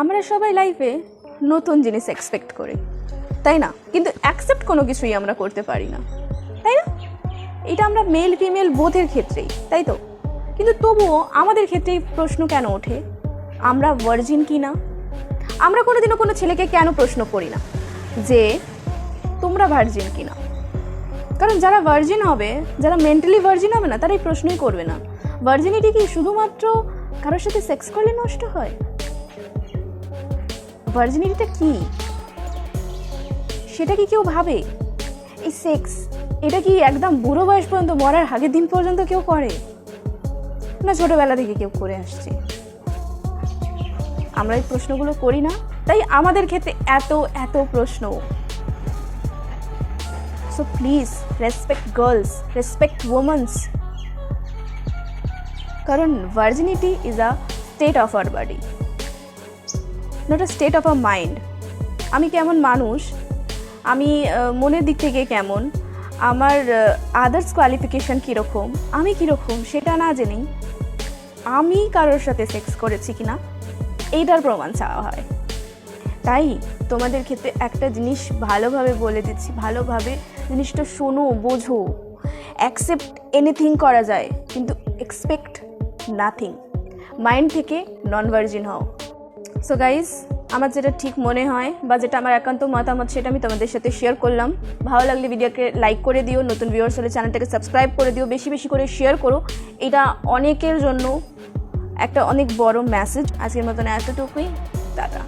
আমরা সবাই লাইফে নতুন জিনিস এক্সপেক্ট করি, তাই না? কিন্তু অ্যাকসেপ্ট কোনো কিছুই আমরা করতে পারি না, তাই না? এটা আমরা মেল ফিমেল বোথের ক্ষেত্রেই, তাই তো? কিন্তু তবুও আমাদের ক্ষেত্রেই প্রশ্ন কেন ওঠে, আমরা ভার্জিন কি না? আমরা কোনোদিনও কোনো ছেলেকে কেন প্রশ্ন করি না যে তোমরা ভার্জিন কি না? কারণ যারা ভার্জিন হবে, যারা মেন্টালি ভার্জিন হবে না, তারা এই প্রশ্নই করবে না। ভার্জিনিটি কি শুধুমাত্র কারোর সাথে সেক্স করলে নষ্ট হয়? ভার্জিনিটিটা কি সেটা কি কেউ ভাবে? এই সেক্স এটা কি একদম বুড়ো বয়স পর্যন্ত, মরার আগের দিন পর্যন্ত কেউ করে না? ছোটবেলা থেকে কেউ করে আসছে? আমরা এই প্রশ্নগুলো করি না, তাই আমাদের ক্ষেত্রে এত এত প্রশ্ন। So please respect girls, respect womens, কারণ virginity is a state of our body, not a state of a mind. আমি কেমন মানুষ, আমি মনের দিক থেকে কেমন, আমার আদার্স কোয়ালিফিকেশান কীরকম, আমি কীরকম সেটা না জেনেই আমি কারোর সাথে সেক্স করেছি কি না এইটার প্রমাণ চাওয়া হয়। তাই তোমাদের ক্ষেত্রে একটা জিনিস ভালোভাবে বলে দিচ্ছি, ভালোভাবে জিনিসটা শোনো, বোঝো। অ্যাকসেপ্ট এনিথিং করা যায়, কিন্তু এক্সপেক্ট নাথিং। মাইন্ড থেকে নন ভার্জিন হও। সো গাইজ, আমার যেটা ঠিক মনে হয় বা যেটা আমার একান্ত মতামত, সেটা আমি তোমাদের সাথে শেয়ার করলাম। ভালো লাগলে ভিডিওকে লাইক করে দিও, নতুন ভিউয়ার্স হলে চ্যানেলটাকে সাবস্ক্রাইব করে দিও, বেশি বেশি করে শেয়ার করো। এটা অনেকের জন্য একটা অনেক বড় মেসেজ। আজকের মতন এতটুকুই, টাটা।